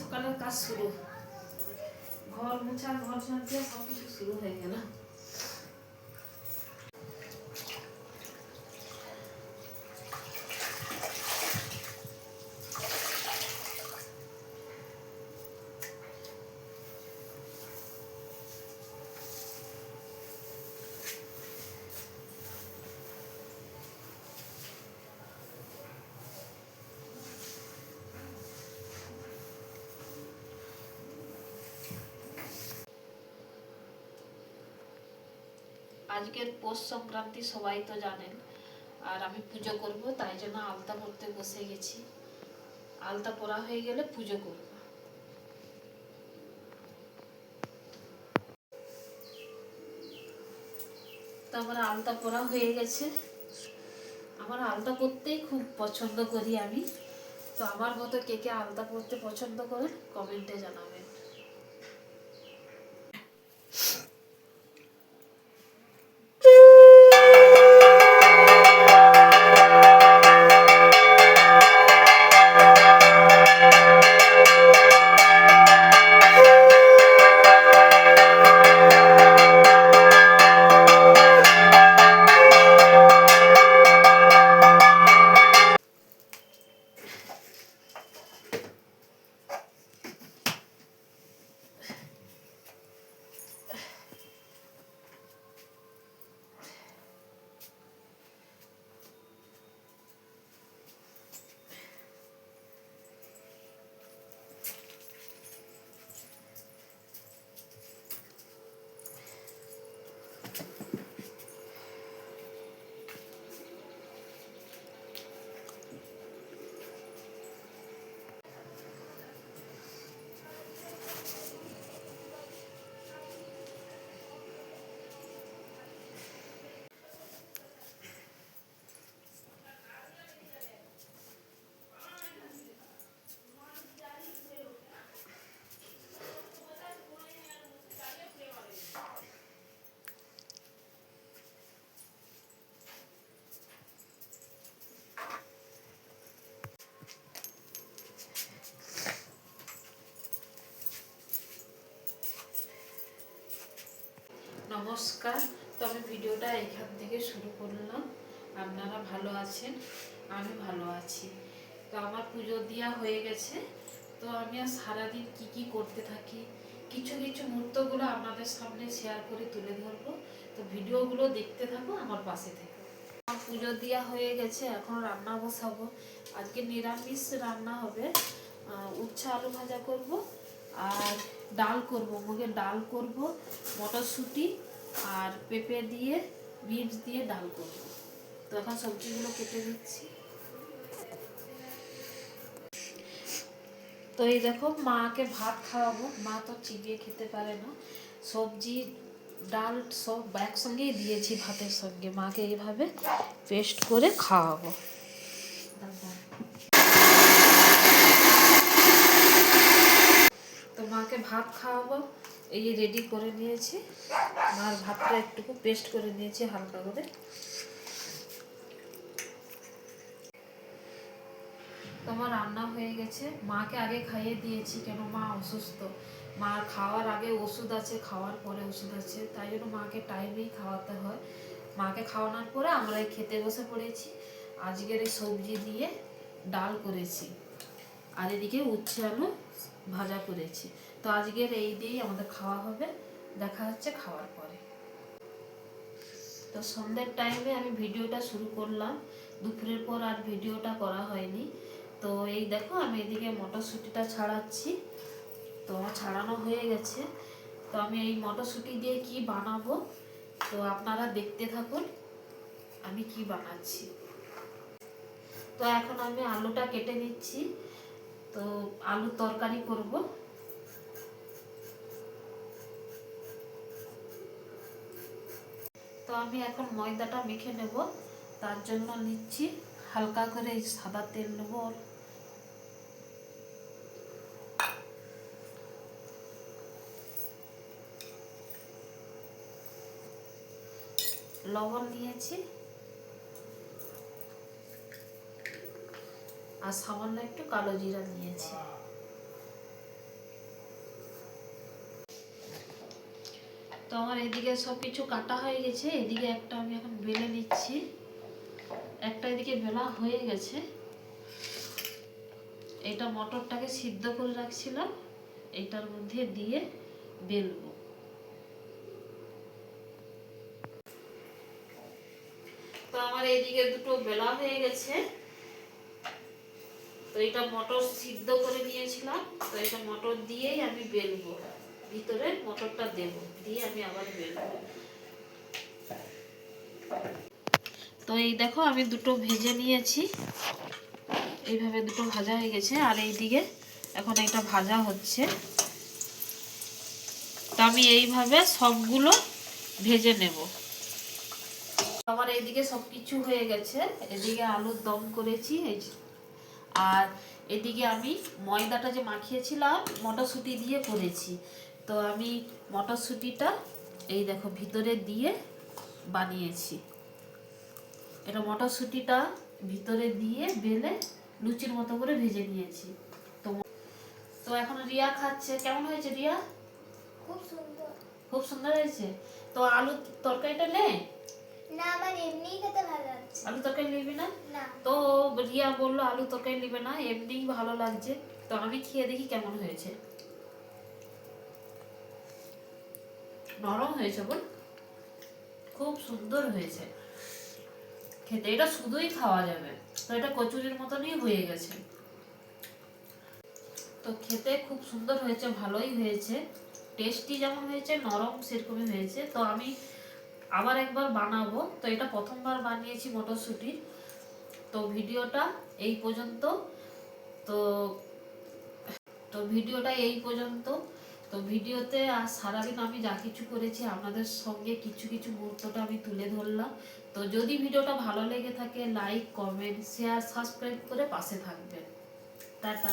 সকালের কাজ শুরু, ঘর মোছা ঘর ঝাড় দিয়ে সব কিছু শুরু হয়ে গেল। আজকের পৌষ সংক্রান্তি সবাই তো জানেন, আর আমি পুজো করব, তাই জন্য আলতা পরতে বসে গেছি। আলতা পরা হয়ে গেলে পুজো করব। তো আমার আলতা পরা হয়ে গেছে। আমার আলতা পরতেই খুব পছন্দ করি আমি। তো আমার মতো কে কে আলতা পরতে পছন্দ করেন কমেন্টে জানাবেন। নমস্কার। তো আমি ভিডিওটা এখান থেকে শুরু করলাম। আপনারা ভালো আছেন, আমি ভালো আছি। তো আমার পুজো দেওয়া হয়ে গেছে। তো আমি আর সারাদিন কি কি করতে থাকি, কিছু কিছু মুহূর্তগুলো আপনাদের সামনে শেয়ার করে তুলে ধরবো। তো ভিডিওগুলো দেখতে থাকো, আমার পাশে থেকে। আমার পুজো দেওয়া হয়ে গেছে, এখন রান্না বসাবো। আজকে নিরামিষ রান্না হবে। উচ্ছে আলু ভাজা করব, আর ডাল করব, মুগের ডাল করব, মটরশুঁটি আর পেঁপে দিয়ে বিনস দিয়ে ডাল করব। তো এখন সবজিগুলো কেটে দিচ্ছি। তো এই দেখো, মাকে ভাত খাওয়াবো। মা তো চিবিয়ে খেতে পারে না। সবজি ডাল সব একসঙ্গেই দিয়েছি ভাতের সঙ্গে। মাকে এইভাবে পেস্ট করে খাওয়াবো। তো মাকে ভাত খাওয়াবো, এই রেডি করে নিয়েছি। মার ভাতটা একটুকু পেস্ট করে নিয়েছি হালকা করে। তোমার রান্না হয়ে গেছে। মাকে আগে খাইয়ে দিয়েছি, কেন মা অসুস্থ। মার খাওয়ার আগে ওষুধ আছে, খাওয়ার পরে ওষুধ আছে, তাই জন্য মাকে টাইমেই খাওয়াতে হয়। মাকে খাওয়ানোর পরে আমরা খেতে বসে পড়েছি। আজকের এই সবজি দিয়ে ডাল করেছি, আর এদিকে উচ্ছে আলু ভাজা করেছি। তো আজকের এই দিয়েই আমাদের খাওয়া হবে। দেখা হচ্ছে খাওয়ার পরে। তো সন্ধ্যের টাইমে আমি ভিডিওটা শুরু করলাম। দুপুরের পর আর ভিডিওটা করা হয়নি। তো এই দেখো, আমি এদিকে মটরশুঁটিটা ছাড়াচ্ছি। তো ছাড়ানো হয়ে গেছে। তো আমি এই মটরশুঁটি দিয়ে কি বানাবো, তো আপনারা দেখতে থাকুন আমি কি বানাচ্ছি। তো এখন আমি আলুটা কেটে নিচ্ছি। তো আলুর তরকারি করব। তো আমি এখন ময়দাটা মেখে নেব। তার জন্য নিচ্ছি হালকা করে সাদা তেল নেব, লবণ নিয়েছি, আর সামান্য একটু কালো জিরা নিয়েছি। তো আমার এদিকে সব কিছু কাটা হয়ে গেছে, এদিকে একটা আমি এখন বেলে নিচ্ছি। একটা এদিকে বেলা হয়ে গেছে। এটা মটরটাকে সিদ্ধ করে রাখছিলাম, এটার মধ্যে দিয়ে বেলবো। তো আমার এইদিকে দুটো বেলা হয়ে গেছে। তো এটা মটর সিদ্ধ করে নিয়েছিলাম, তো এটা মটর দিয়েই আমি বেলবো, ভিতরে মটরটা দেব, দিয়ে আমি আবার বেলবো। তো এই দেখো আমি দুটো ভেজে নিয়েছি, এইভাবে দুটো ভাজা হয়ে গেছে। আর এইদিকে এখন এটা ভাজা হচ্ছে। তো আমি এইভাবে সবগুলো ভেজে নেব। আমার এইদিকে সব কিছু হয়ে গেছে। এদিকে আলুর দম করেছি, আর এদিকে আমি ময়দাটা যে মাখিয়েছিলাম মটরশুঁটি দিয়ে করেছি। তো আমি মটরশুঁটিটা এই দেখো ভিতরে দিয়ে বানিয়েছি। এটা মটরশুঁটিটা ভিতরে দিয়ে বেলে লুচির মতো করে ভেজে নিয়েছি। তো তো এখন রিয়া খাচ্ছে। কেমন হয়েছে রিয়া? খুব সুন্দর। খুব সুন্দর হয়েছে। তো আলু তরকারিটা নে। না, আমার এমনিই খেতে ভালো লাগছে। আলু তরকারি নিবি না? না। তো রিয়া বললো আলু তরকারি নিবে না, এমনিই ভালো লাগছে। তো আমি খেয়ে দেখি কেমন হয়েছে। নরম হয়েছে বল, খুব সুন্দর হয়েছে খেতে। এটা শুধুই খাওয়া যাবে। তো এটা কচুরির মতনই হয়ে গেছে। তো খেতে খুব সুন্দর হয়েছে, ভালোই হয়েছে। টেস্টি যেমন হয়েছে, নরম সেরকমই হয়েছে। তো আমি আবার একবার বানাবো। তো এটা প্রথমবার বানিয়েছি মটরশুঁটির। তো ভিডিওটা এই পর্যন্ত। তো তো ভিডিওটা এই পর্যন্ত। তো ভিডিওতে আর সারাদিন আমি যা কিছু করেছি আপনাদের সঙ্গে কিছু কিছু মুহূর্তটা আমি তুলে ধরলাম। তো যদি ভিডিওটা ভালো লেগে থাকে লাইক, কমেন্ট, শেয়ার, সাবস্ক্রাইব করে পাশে থাকবেন। টাটা।